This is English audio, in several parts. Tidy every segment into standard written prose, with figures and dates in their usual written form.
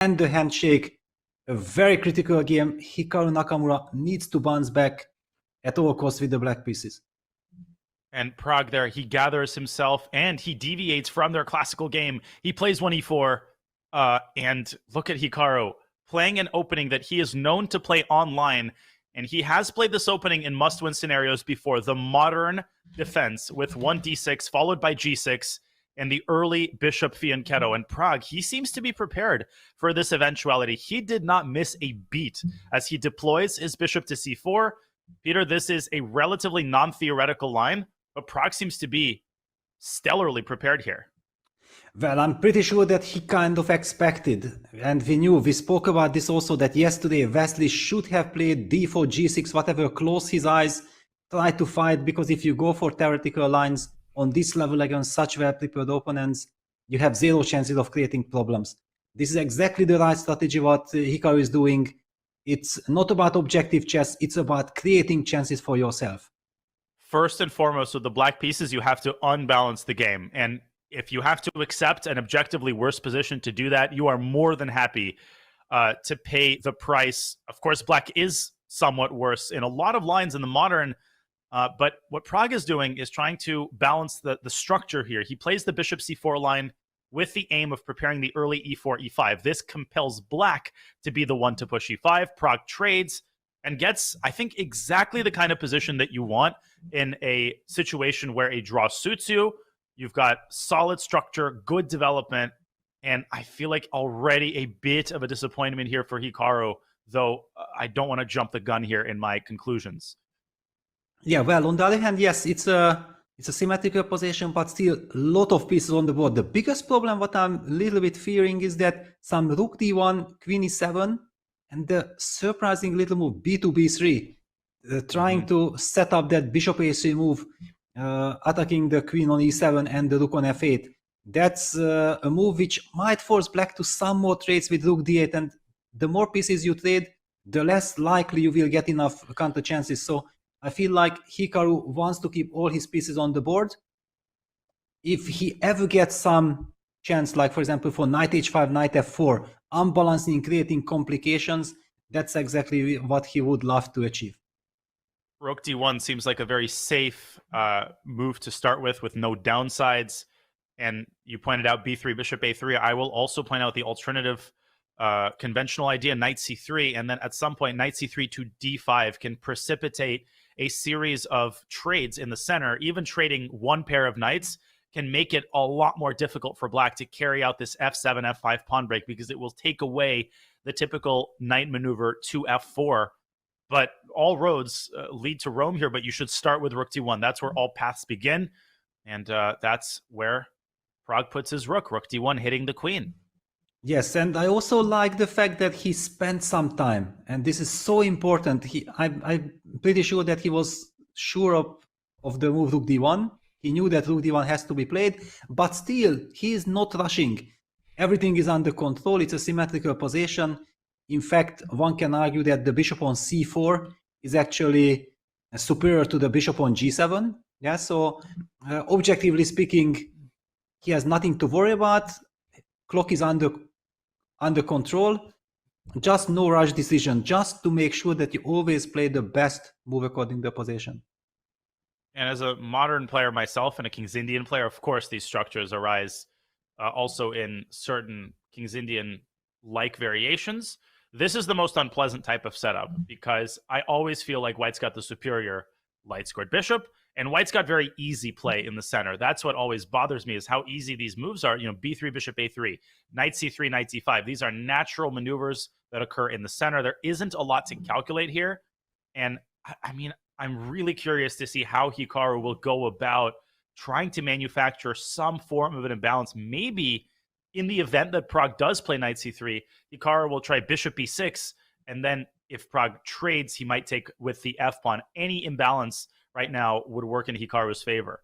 and the handshake. A very critical game. Hikaru Nakamura needs to bounce back at all costs with the black pieces. And Pragg there, he gathers himself and he deviates from their classical game. He plays 1e4, and look at Hikaru playing an opening that he is known to play online, and he has played this opening in must-win scenarios before. The modern defense with 1d6 followed by g6 and the early bishop fianchetto. And Pragg, he seems to be prepared for this eventuality. He did not miss a beat as he deploys his bishop to c4. Peter, this is a relatively non-theoretical line, but Pragg seems to be stellarly prepared here. Well, I'm pretty sure that he kind of expected, and we spoke about this also, that yesterday Wesley should have played d4, g6, whatever, close his eyes, try to fight, because if you go for theoretical lines on this level against such well-prepared opponents, you have zero chances of creating problems. This is exactly the right strategy what Hikaru is doing. It's not about objective chess, it's about creating chances for yourself. First and foremost, with the black pieces, you have to unbalance the game. And if you have to accept an objectively worse position to do that, you are more than happy to pay the price. Of course, black is somewhat worse in a lot of lines in the modern, but what Pragg is doing is trying to balance the structure here. He plays the bishop c4 line with the aim of preparing the early e4, e5. This compels black to be the one to push e5. Pragg trades and gets, I think, exactly the kind of position that you want in a situation where a draw suits you. You've got solid structure, good development, and I feel like already a bit of a disappointment here for Hikaru, though I don't want to jump the gun here in my conclusions. Yeah, well, on the other hand, yes, it's a symmetrical position, but still a lot of pieces on the board. The biggest problem, what I'm a little bit fearing, is that some rook d1, queen e7, and the surprising little move b2, b3, trying to set up that bishop a3 move, attacking the queen on e7 and the rook on f8. That's a move which might force black to some more trades with rook d8, and the more pieces you trade, the less likely you will get enough counter chances. So I feel like Hikaru wants to keep all his pieces on the board. If he ever gets some chance, like for example for knight h5, knight f4, unbalancing, creating complications, that's exactly what he would love to achieve. Rook d1 seems like a very safe move to start with no downsides. And you pointed out b3, bishop a3. I will also point out the alternative conventional idea, knight c3. And then at some point, knight c3 to d5 can precipitate a series of trades in the center. Even trading one pair of knights can make it a lot more difficult for black to carry out this f7, f5 pawn break, because it will take away the typical knight maneuver to f4. But all roads lead to Rome here, but you should start with rook d1. That's where all paths begin. And that's where Pragg puts his rook d1, hitting the queen. Yes, and I also like the fact that he spent some time, and this is so important. I'm pretty sure that he was sure of the move rook d1. He knew that rook d1 has to be played, but still, he is not rushing. Everything is under control. It's a symmetrical position. In fact, one can argue that the bishop on c4 is actually superior to the bishop on g7. Yeah, so objectively speaking, he has nothing to worry about. Clock is under control. Just no rush decision, just to make sure that you always play the best move according to the position. And as a modern player myself and a King's Indian player, of course, these structures arise also in certain King's Indian-like variations. This is the most unpleasant type of setup because I always feel like white's got the superior light-scored bishop, and white's got very easy play in the center. That's what always bothers me, is how easy these moves are. You know, b3, bishop a3, knight c3, knight c5. These are natural maneuvers that occur in the center. There isn't a lot to calculate here. And I mean, I'm really curious to see how Hikaru will go about trying to manufacture some form of an imbalance. Maybe in the event that Pragg does play knight c3, Hikaru will try bishop b6, and then if Pragg trades, he might take with the f-pawn. Any imbalance right now would work in Hikaru's favor.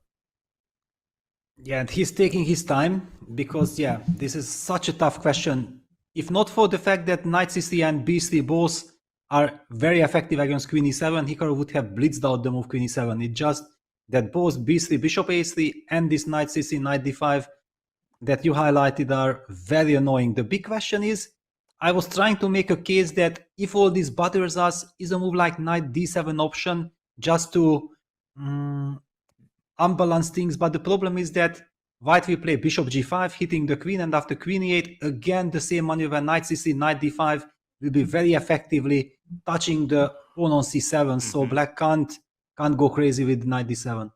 Yeah, and he's taking his time because, yeah, this is such a tough question. If not for the fact that knight c3 and b3 both are very effective against queen e7, Hikaru would have blitzed out the move queen e7. It's just that both b3, bishop a3, and this knight c3, knight d5 that you highlighted are very annoying. The big question is, I was trying to make a case that if all this bothers us, is a move like knight d7 option just to unbalance things. But the problem is that white will play bishop g5, hitting the queen, and after queen e8, again the same maneuver, knight c3, knight d5 will be very effectively touching the pawn on c7. So black can't go crazy with knight d7.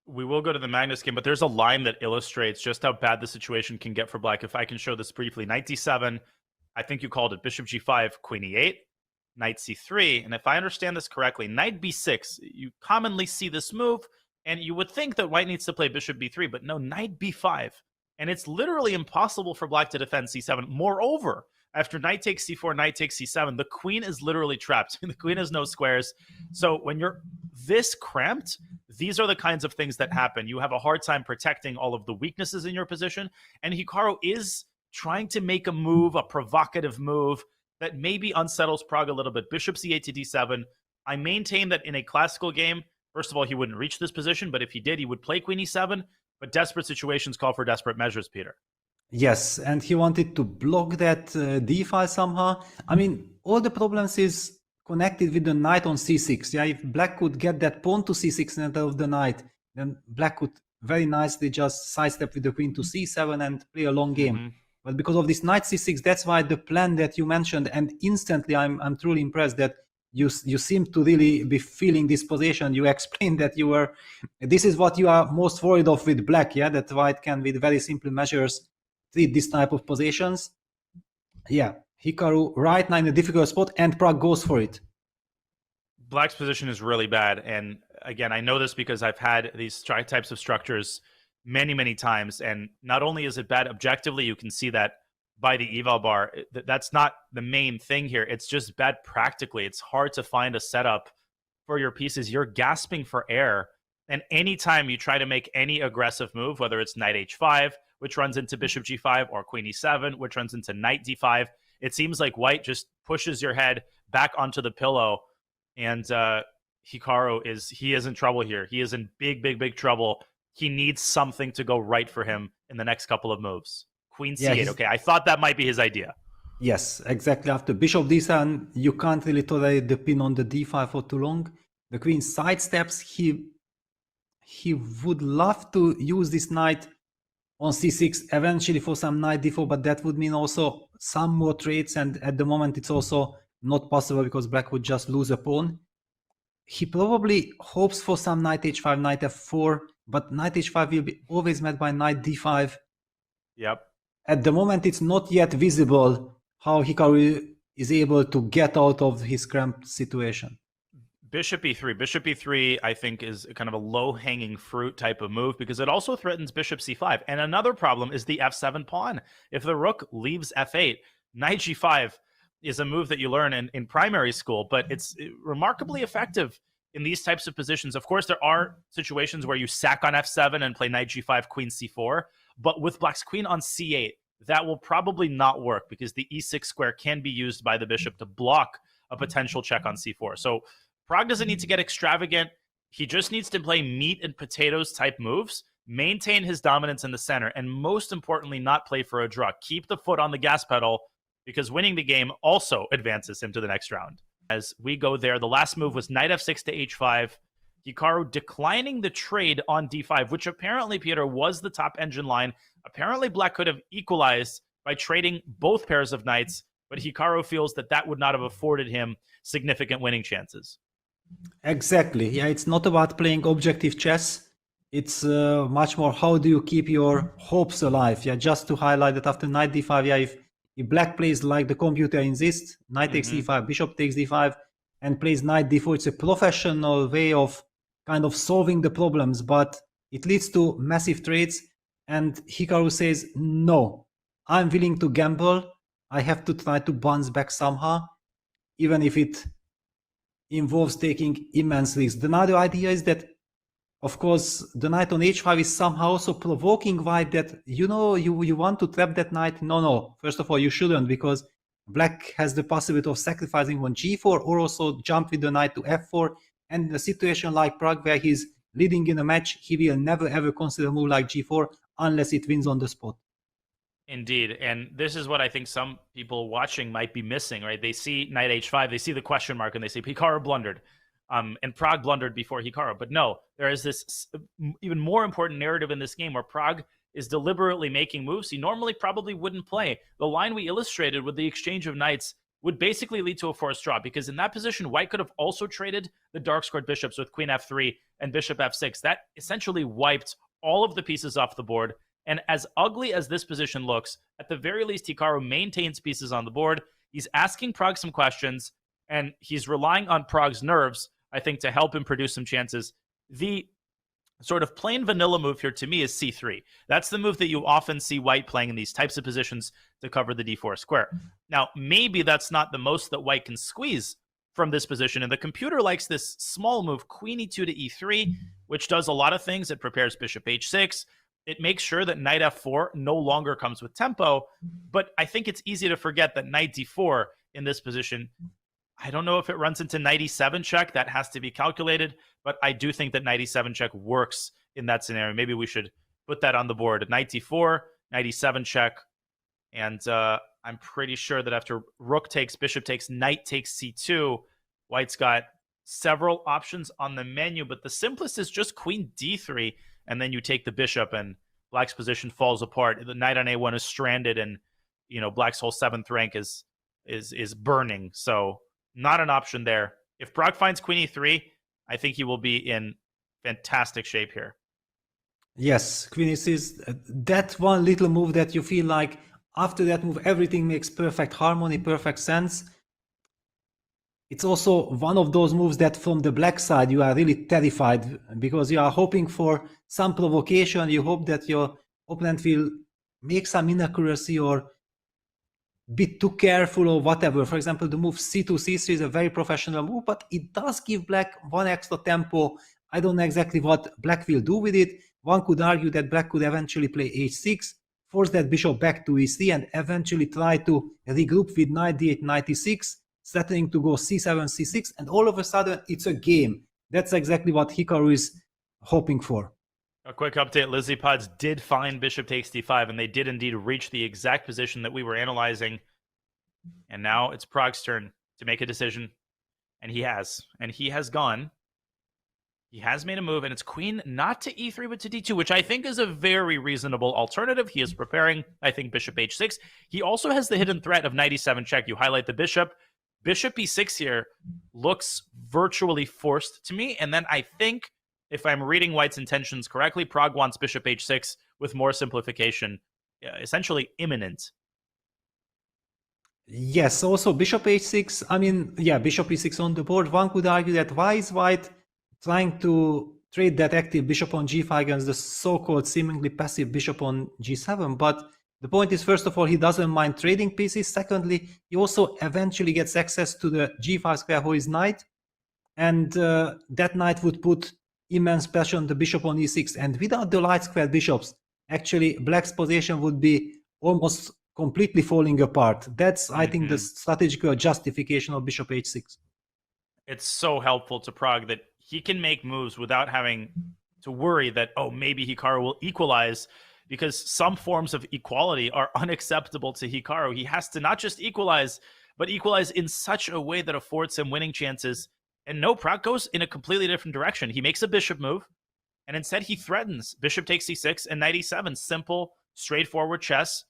We will go to the Magnus game, but there's a line that illustrates just how bad the situation can get for black. If I can show this briefly, knight d7, I think you called it bishop g5, queen e8, knight c3, and if I understand this correctly, knight b6, you commonly see this move, and you would think that white needs to play bishop b3, but no, knight b5. And it's literally impossible for black to defend c7. Moreover, after knight takes c4, knight takes c7, the queen is literally trapped. The queen has no squares. So when you're this cramped, these are the kinds of things that happen. You have a hard time protecting all of the weaknesses in your position. And Hikaru is trying to make a move, a provocative move that maybe unsettles Pragg a little bit. Bishop c8 to d7. I maintain that in a classical game, first of all, he wouldn't reach this position, but if he did, he would play queen e7. But desperate situations call for desperate measures, Peter. Yes, and he wanted to block that d5 somehow. I mean, all the problems is connected with the knight on c6. Yeah, if black could get that pawn to c6 instead of the knight, then black could very nicely just sidestep with the queen to c7 and play a long game. But because of this knight c6, that's why the plan that you mentioned, and instantly I'm truly impressed that you seem to really be feeling this position. You explained that this is what you are most worried of with black, yeah, that white can with very simple measures treat this type of positions. Yeah, Hikaru right now in a difficult spot, and Pragg goes for it. Black's position is really bad, and again, I know this because I've had these types of structures many, many times, and not only is it bad objectively, you can see that by the eval bar. That's not the main thing here. It's just bad practically. It's hard to find a setup for your pieces. You're gasping for air, and anytime you try to make any aggressive move, whether it's knight h5, which runs into bishop g5, or queen e7, which runs into knight d5, it seems like white just pushes your head back onto the pillow, and Hikaru is in trouble here. He is in big, big, big trouble. He needs something to go right for him in the next couple of moves. Queen c8. Okay, I thought that might be his idea. Yes, exactly. After bishop d7, you can't really tolerate the pin on the d5 for too long. The queen sidesteps. He would love to use this knight on c6 eventually for some knight d4, but that would mean also some more trades, and at the moment it's also not possible because black would just lose a pawn. He probably hopes for some knight h5, knight f4, but knight h5 will be always met by knight d5. Yep. At the moment, it's not yet visible how Hikaru is able to get out of his cramped situation. Bishop e3. Bishop e3, I think, is kind of a low-hanging fruit type of move because it also threatens bishop c5. And another problem is the f7 pawn. If the rook leaves f8, knight g5 is a move that you learn in primary school, but it's remarkably effective in these types of positions. Of course, there are situations where you sack on f7 and play knight g5, queen c4, but with black's queen on c8, that will probably not work because the e6 square can be used by the bishop to block a potential check on c4. So Pragg doesn't need to get extravagant. He just needs to play meat and potatoes type moves, maintain his dominance in the center, and most importantly, not play for a draw. Keep the foot on the gas pedal because winning the game also advances him to the next round. As we go there, the last move was knight f6 to h5. Hikaru declining the trade on d5, which apparently, Peter, was the top engine line. Apparently, black could have equalized by trading both pairs of knights, but Hikaru feels that that would not have afforded him significant winning chances. Exactly. Yeah, it's not about playing objective chess. It's much more how do you keep your hopes alive. Yeah, just to highlight that after knight d5, yeah, if black plays like the computer insists, knight takes e5, bishop takes d5, and plays knight d4, it's a professional way of kind of solving the problems, but it leads to massive trades. And Hikaru says, no, I'm willing to gamble. I have to try to bounce back somehow, even if it involves taking immense risks. Another idea is that, of course, the knight on h5 is somehow also provoking white that, you want to trap that knight. No. First of all, you shouldn't, because black has the possibility of sacrificing on g4 or also jump with the knight to f4. And in a situation like Pragg, where he's leading in a match, he will never ever consider a move like g4 unless it wins on the spot. Indeed. And this is what I think some people watching might be missing, right? They see knight h5, they see the question mark, and they say Hikaru blundered. And Pragg blundered before Hikaru. But no, there is this even more important narrative in this game where Pragg is deliberately making moves he normally probably wouldn't play. The line we illustrated with the exchange of knights would basically lead to a forced draw, because in that position, White could have also traded the dark-squared bishops with queen f3 and bishop f6. That essentially wiped all of the pieces off the board. And as ugly as this position looks, at the very least, Hikaru maintains pieces on the board. He's asking Pragg some questions, and he's relying on Pragg's nerves, I think, to help him produce some chances. The sort of plain vanilla move here to me is c3. That's the move that you often see White playing in these types of positions to cover the d4 square. Now, maybe that's not the most that White can squeeze from this position, and the computer likes this small move, queen e2 to e3, which does a lot of things. It prepares bishop h6. It makes sure that knight f4 no longer comes with tempo, but I think it's easy to forget that knight d4 in this position, I don't know if it runs into knight e7 check. That has to be calculated, but I do think that knight e7 check works in that scenario. Maybe we should put that on the board. Knight d4, knight e7 check, and I'm pretty sure that after rook takes, bishop takes, knight takes c2, White's got several options on the menu, but the simplest is just queen d3, and then you take the bishop, and Black's position falls apart. The knight on a1 is stranded, and Black's whole 7th rank is burning. So not an option there. If Pragg finds queen e3, I think he will be in fantastic shape here. Yes, queen e3 is that one little move that you feel like after that move everything makes perfect harmony, perfect sense. It's also one of those moves that from the black side you are really terrified, because you are hoping for some provocation. You hope that your opponent will make some inaccuracy or be too careful or whatever. For example, the move c2, c3 is a very professional move, but it does give Black one extra tempo. I don't know exactly what Black will do with it. One could argue that Black could eventually play h6, force that bishop back to e3, and eventually try to regroup with knight d8, knight e6, threatening to go c7, c6, and all of a sudden it's a game. That's exactly what Hikaru is hoping for. A quick update, Lizzie Pods did find bishop takes d5, and they did indeed reach the exact position that we were analyzing. And now it's Pragg's turn to make a decision. And he has. And he has gone. He has made a move, and it's queen not to e3, but to d2, which I think is a very reasonable alternative. He is preparing, I think, bishop h6. He also has the hidden threat of knight e7 check. You highlight the bishop. Bishop e6 here looks virtually forced to me. And then I think, if I'm reading White's intentions correctly, Pragg wants bishop h6 with more simplification, essentially imminent. Yes, also bishop h6, I mean, yeah, bishop e6 on the board. One could argue that why is White trying to trade that active bishop on g5 against the so-called seemingly passive bishop on g7? But the point is, first of all, he doesn't mind trading pieces. Secondly, he also eventually gets access to the g5 square for his knight, and that knight would put immense pressure on the bishop on e6. And without the light square bishops, actually, Black's position would be almost completely falling apart. That's, I think, the strategical justification of bishop h6. It's so helpful to Pragg that he can make moves without having to worry that, oh, maybe Hikaru will equalize, because some forms of equality are unacceptable to Hikaru. He has to not just equalize, but equalize in such a way that affords him winning chances. And no, Pragg goes in a completely different direction. He makes a bishop move, and instead he threatens bishop takes c6 and knight e7. Simple, straightforward chess.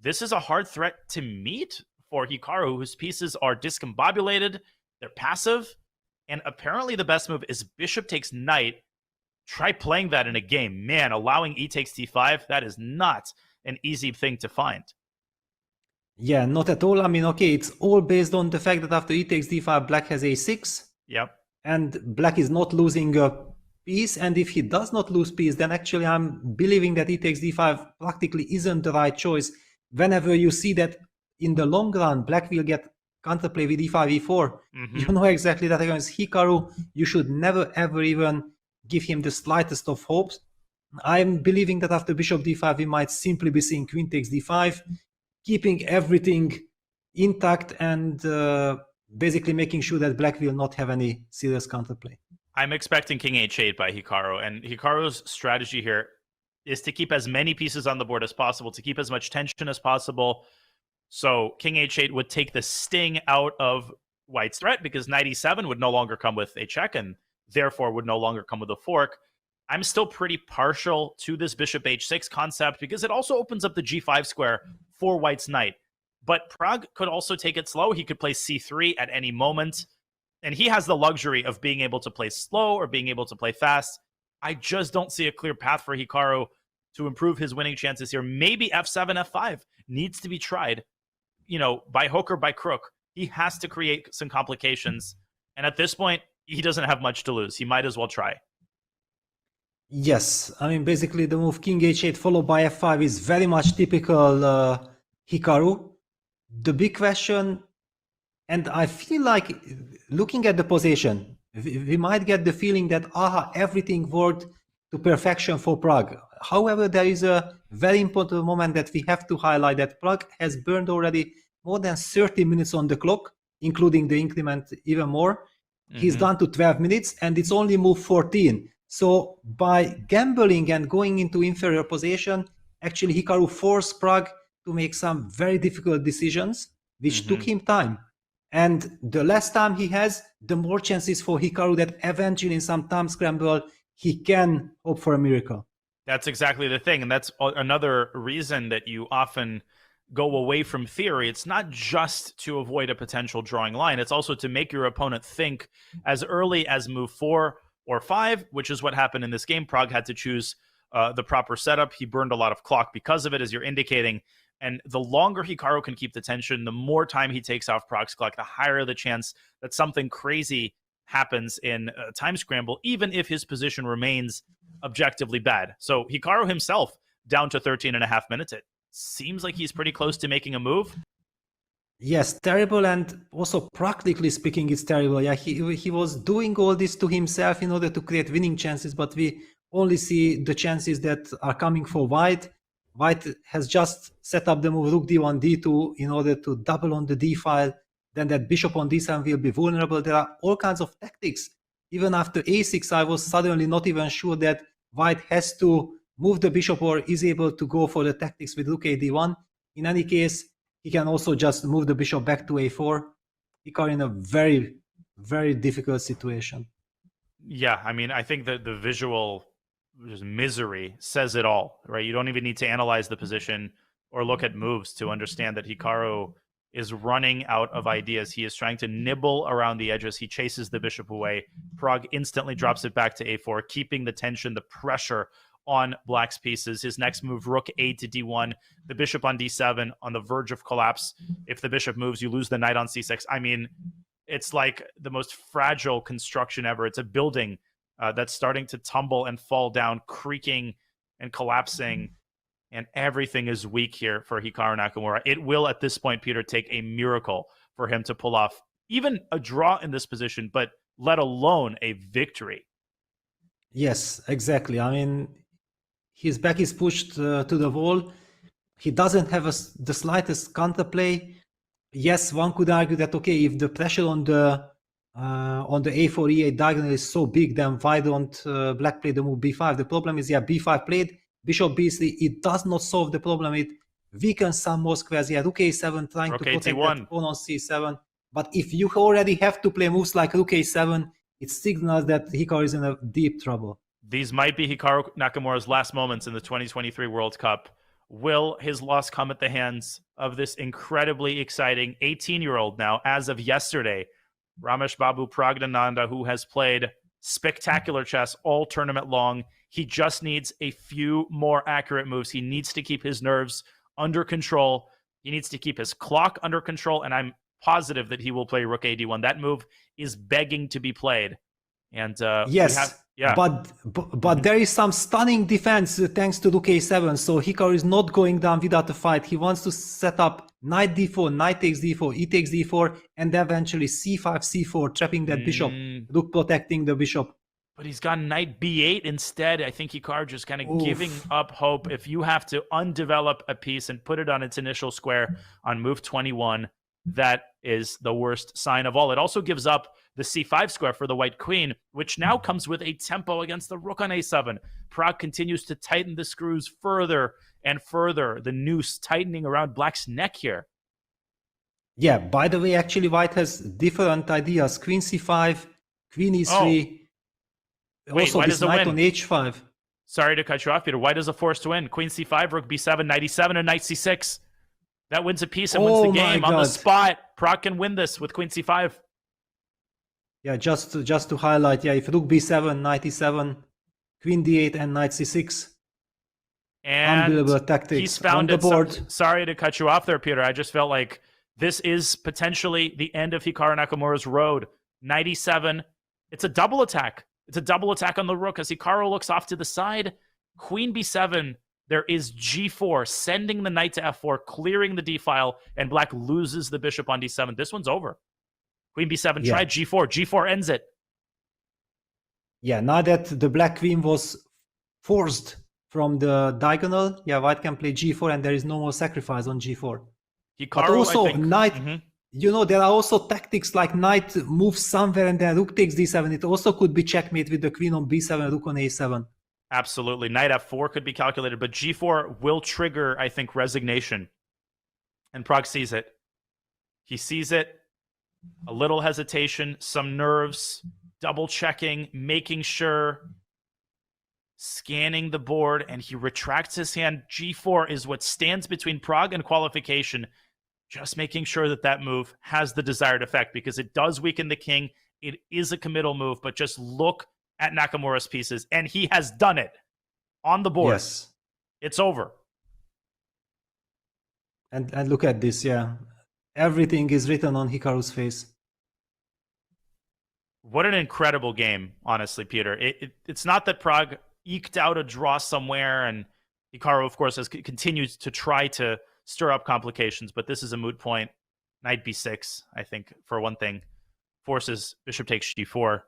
This is a hard threat to meet for Hikaru, whose pieces are discombobulated, they're passive, and apparently the best move is bishop takes knight. Try playing that in a game. Man, allowing e takes d5, that is not an easy thing to find. Yeah, not at all. I mean, okay, it's all based on the fact that after e takes d5, Black has a6. Yep. And Black is not losing a piece. And if he does not lose piece, then actually I'm believing that e takes d5 practically isn't the right choice. Whenever you see that in the long run, Black will get counterplay with e5, e4, you know exactly that against Hikaru, you should never, ever even give him the slightest of hopes. I'm believing that after bishop d5, we might simply be seeing queen takes d5, keeping everything intact and basically making sure that Black will not have any serious counterplay. I'm expecting king h8 by Hikaru, and Hikaru's strategy here is to keep as many pieces on the board as possible, to keep as much tension as possible. So king h8 would take the sting out of white's threat, because knight e7 would no longer come with a check and therefore would no longer come with a fork. I'm still pretty partial to this bishop h6 concept because it also opens up the g5 square for white's knight. But Pragg could also take it slow. He could play c3 at any moment. And he has the luxury of being able to play slow or being able to play fast. I just don't see a clear path for Hikaru to improve his winning chances here. Maybe f7, f5 needs to be tried, by hook or by crook. He has to create some complications. And at this point, he doesn't have much to lose. He might as well try. Yes, I mean, basically the move king h8 followed by f5 is very much typical Hikaru. The big question, and I feel like looking at the position, we might get the feeling that, everything worked to perfection for Pragg. However, there is a very important moment that we have to highlight, that Pragg has burned already more than 30 minutes on the clock, including the increment even more. He's down to 12 minutes and it's only move 14. So by gambling and going into inferior position, actually Hikaru forced Pragg to make some very difficult decisions, which took him time. And the less time he has, the more chances for Hikaru that eventually in some time scramble, he can hope for a miracle. That's exactly the thing. And that's another reason that you often go away from theory. It's not just to avoid a potential drawing line. It's also to make your opponent think as early as move 4 or 5, which is what happened in this game. Pragg had to choose the proper setup. He burned a lot of clock because of it, as you're indicating. And the longer Hikaru can keep the tension, the more time he takes off Pragg's clock, the higher the chance that something crazy happens in a time scramble, even if his position remains objectively bad. So Hikaru himself down to 13.5 minutes. It seems like he's pretty close to making a move. Yes, terrible, and also practically speaking, it's terrible. Yeah, he was doing all this to himself in order to create winning chances, but we only see the chances that are coming for white. White has just set up the move rook d1, d2 in order to double on the d file. Then that bishop on d7 will be vulnerable. There are all kinds of tactics. Even after a6, I was suddenly not even sure that white has to move the bishop or is able to go for the tactics with rook a d1. In any case, he can also just move the bishop back to a4. Hikaru in a very, very difficult situation. Yeah, I mean, I think that the visual just misery says it all, right? You don't even need to analyze the position or look at moves to understand that Hikaru is running out of ideas. He is trying to nibble around the edges. He chases the bishop away. Pragg instantly drops it back to a4, keeping the tension, the pressure on black's pieces. His next move, rook a to d1, the bishop on d7 on the verge of collapse. If the bishop moves, you lose the knight on c6. I mean, it's like the most fragile construction ever. It's a building that's starting to tumble and fall down, creaking and collapsing, and everything is weak here for Hikaru Nakamura. It will, at this point, Peter, take a miracle for him to pull off even a draw in this position, but let alone a victory. Yes, exactly. I mean, his back is pushed to the wall. He doesn't have the slightest counterplay. Yes, one could argue that, okay, if the pressure on the a4 e8 diagonal is so big, then why don't black play the move b5? The problem is, yeah, b5 played, bishop b3. It does not solve the problem. It weakens some more squares. Yeah, rook a7 trying to protect that pawn on c7. But if you already have to play moves like rook a7, it signals that Hikaru is in a deep trouble. These might be Hikaru Nakamura's last moments in the 2023 World Cup. Will his loss come at the hands of this incredibly exciting 18-year-old now, as of yesterday, Rameshbabu Praggnanandhaa, who has played spectacular chess all tournament long? He just needs a few more accurate moves. He needs to keep his nerves under control. He needs to keep his clock under control, and I'm positive that he will play rook ad1. That move is begging to be played. And yes, but there is some stunning defense thanks to rook a7. So Hikaru is not going down without a fight. He wants to set up knight d4, knight takes d4, e takes d4, and eventually c5, c4, trapping that bishop, rook protecting the bishop. But he's got knight b8 instead. I think Hikaru just kind of giving up hope. If you have to undevelop a piece and put it on its initial square on move 21, that is the worst sign of all. It also gives up the c5 square for the white queen, which now comes with a tempo against the rook on a7. Pragg continues to tighten the screws further and further, the noose tightening around black's neck here. Yeah, by the way, actually white has different ideas. Queen c5, queen e3. Wait, also this knight on h5. Sorry to cut you off, Peter. White is a forced to win. Queen c5, rook b7, knight e7, and knight c6. That wins a piece and wins the game on the spot. Pragg can win this with queen c5. Yeah, just to highlight, yeah, if rook b7, knight e7, queen d8, and knight c6. And unbelievable tactics he's found on the board. Sorry to cut you off there, Peter. I just felt like this is potentially the end of Hikaru Nakamura's road. Knight e7. It's a double attack. It's a double attack on the rook as Hikaru looks off to the side. Queen b7. There is g4, sending the knight to f4, clearing the d-file, and black loses the bishop on d7. This one's over. Queen b7 tried g4. G4 ends it. Yeah, now that the black queen was forced from the diagonal, yeah, white can play g4 and there is no more sacrifice on g4. Hikaru, but also, I think, knight, you know, there are also tactics like knight moves somewhere and then rook takes d7. It also could be checkmate with the queen on b7, rook on a7. Absolutely. Knight f4 could be calculated, but g4 will trigger, I think, resignation. And Pragg sees it. He sees it. A little hesitation, some nerves, double checking, making sure, scanning the board, and he retracts his hand. G4 is what stands between Pragg and qualification. Just making sure that that move has the desired effect because it does weaken the king. It is a committal move, but just look at Nakamura's pieces, and he has done it on the board. Yes. It's over. And look at this, yeah. Everything is written on Hikaru's face. What an incredible game, honestly, Peter. It's not that Pragg eked out a draw somewhere, and Hikaru, of course, has continued to try to stir up complications, but this is a moot point. Knight b6, I think, for one thing, forces bishop takes g4.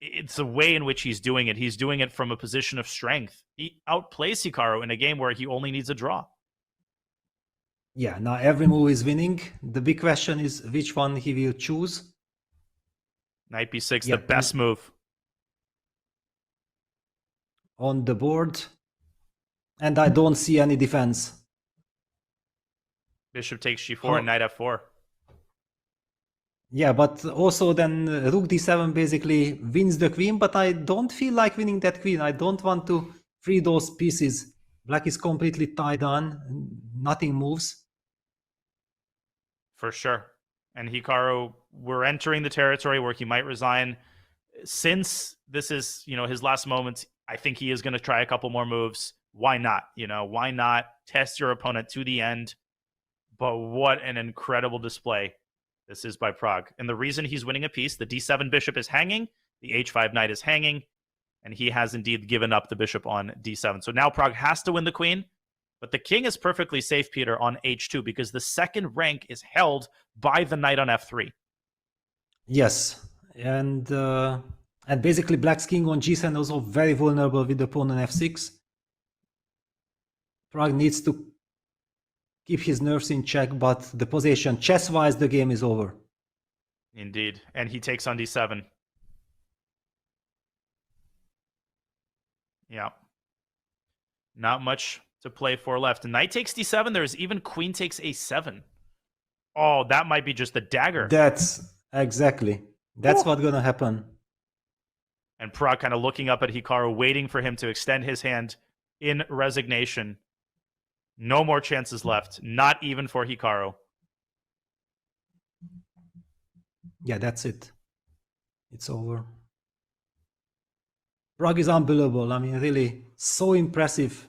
It's the way in which he's doing it. He's doing it from a position of strength. He outplays Hikaru in a game where he only needs a draw. Yeah, now every move is winning. The big question is which one he will choose. Knight b6, the best move on the board. And I don't see any defense. Bishop takes g4 and knight f4. Yeah, but also then rook d7 basically wins the queen, but I don't feel like winning that queen. I don't want to free those pieces. Black is completely tied on. Nothing moves. For sure. And Hikaru, we're entering the territory where he might resign. Since this is, his last moments, I think he is going to try a couple more moves. Why not? Why not test your opponent to the end? But what an incredible display this is by Pragg. And the reason he's winning a piece, the d7 bishop is hanging, the h5 knight is hanging, and he has indeed given up the bishop on d7. So now Pragg has to win the queen, but the king is perfectly safe, Peter, on h2 because the second rank is held by the knight on f3. Yes, and basically black's king on g7 also very vulnerable with the pawn on f6. Pragg needs to keep his nerves in check, but the position, chess-wise, the game is over. Indeed, and he takes on d7. Yeah. Not much to play for left. Knight takes d7. There's even queen takes a7. Oh, that might be just the dagger. That's exactly. That's what's going to happen. And Pragg kind of looking up at Hikaru, waiting for him to extend his hand in resignation. No more chances left, not even for Hikaru. Yeah, that's it. It's over. Pragg is unbelievable. I mean, really, so impressive.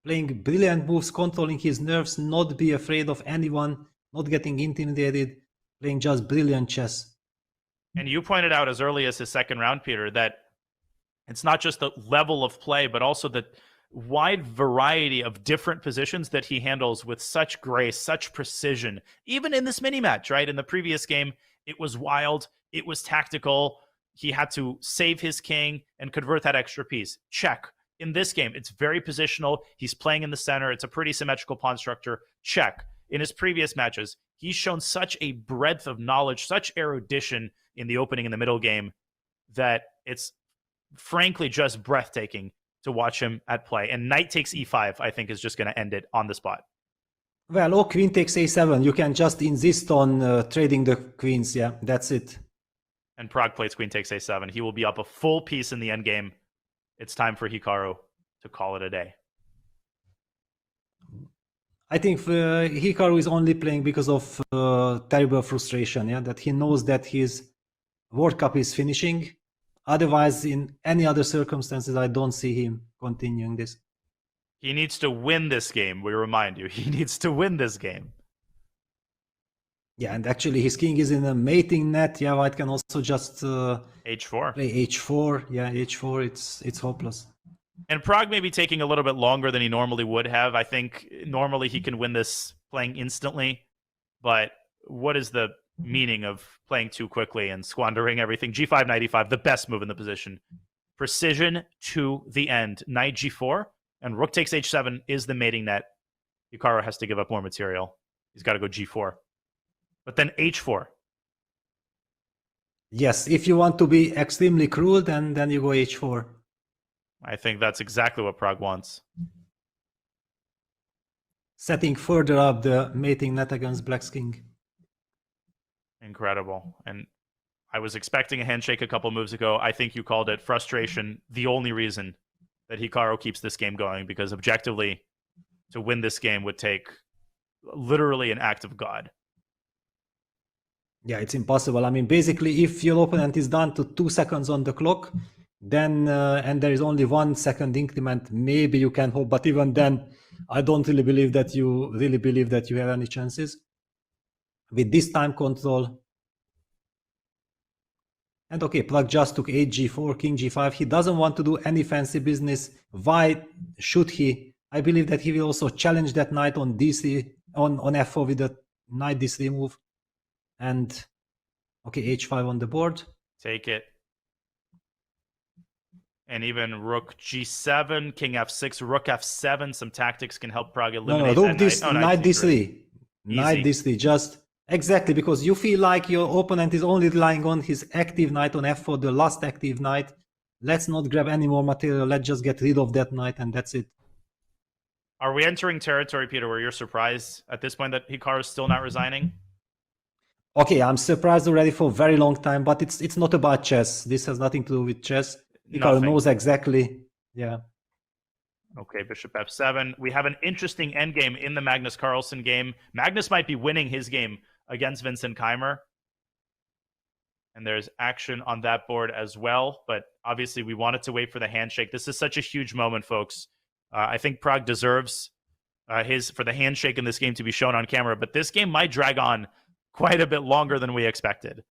Playing brilliant moves, controlling his nerves, not be afraid of anyone, not getting intimidated, playing just brilliant chess. And you pointed out as early as his second round, Peter, that it's not just the level of play, but also the wide variety of different positions that he handles with such grace, such precision. Even in this mini match, right? In the previous game, it was wild. It was tactical. He had to save his king and convert that extra piece. Check. In this game, it's very positional. He's playing in the center. It's a pretty symmetrical pawn structure. Check. In his previous matches, he's shown such a breadth of knowledge, such erudition in the opening and the middle game that it's frankly just breathtaking to watch him at play. And knight takes e5, I think, is just going to end it on the spot. Well, or queen takes a7. You can just insist on trading the queens. Yeah, that's it. And Pragg plays queen takes a7. He will be up a full piece in the endgame. It's time for Hikaru to call it a day. I think Hikaru is only playing because of terrible frustration. Yeah, that he knows that his World Cup is finishing. Otherwise, in any other circumstances, I don't see him continuing this. He needs to win this game, we remind you. He needs to win this game. Yeah, and actually his king is in a mating net. Yeah, white can also just h4. Play h4. Yeah, h4, it's hopeless. And Pragg may be taking a little bit longer than he normally would have. I think normally he can win this playing instantly. But what is the meaning of playing too quickly and squandering everything? g5, knight e5, the best move in the position. Precision to the end. Knight g4. And rook takes h7 is the mating net. Hikaru has to give up more material. He's got to go g4. But then h4. Yes, if you want to be extremely cruel, then you go h4. I think that's exactly what Pragg wants. Setting further up the mating net against Black's king. Incredible. And I was expecting a handshake a couple moves ago. I think you called it frustration. The only reason that Hikaru keeps this game going, because objectively, to win this game would take literally an act of God. Yeah, it's impossible. I mean, basically, if your opponent is down to 2 seconds on the clock, then and there is only 1 second increment, maybe you can hope. But even then, I don't really believe that you have any chances with this time control. And okay, Pragg just took hg4, king g5. He doesn't want to do any fancy business. Why should he? I believe that he will also challenge that knight on d3, on f4 with the knight d3 move. And okay, h5 on the board. Take it. And even rook g7, king f6, rook f7. Some tactics can help Pragg eliminate rook that this, knight. Knight d3. Knight d3, just exactly, because you feel like your opponent is only relying on his active knight on f4, the last active knight. Let's not grab any more material. Let's just get rid of that knight, and that's it. Are we entering territory, Peter, where you're surprised at this point that Hikaru is still not resigning? Okay, I'm surprised already for a very long time, but it's not about chess. This has nothing to do with chess. Hikaru knows exactly. Yeah. Okay, bishop f7. We have an interesting endgame in the Magnus Carlsen game. Magnus might be winning his game against Vincent Keimer. And there's action on that board as well. But obviously, we wanted to wait for the handshake. This is such a huge moment, folks. I think Pragg deserves for the handshake in this game to be shown on camera. But this game might drag on quite a bit longer than we expected.